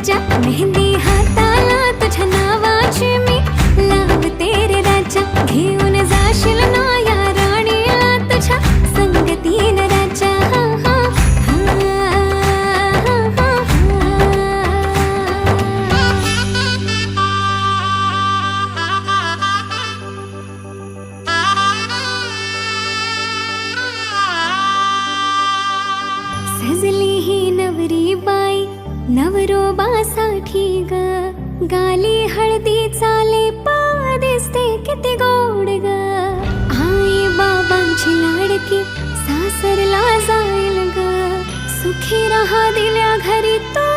राजा, मेहंदी हाताला तुझ्या नावाची मी लावते रे राजा. घेऊन जाशील ना या राणीला तुझ्या संगतीन राजा. सजली ही नवरी बाई नवरोबासाठी ग, गाली हळदी चाले पा दिसते किती गोड ग. आई बाबांची लाडकी सासरला जाईल ग, सुखी राहा दिल्या घरी तो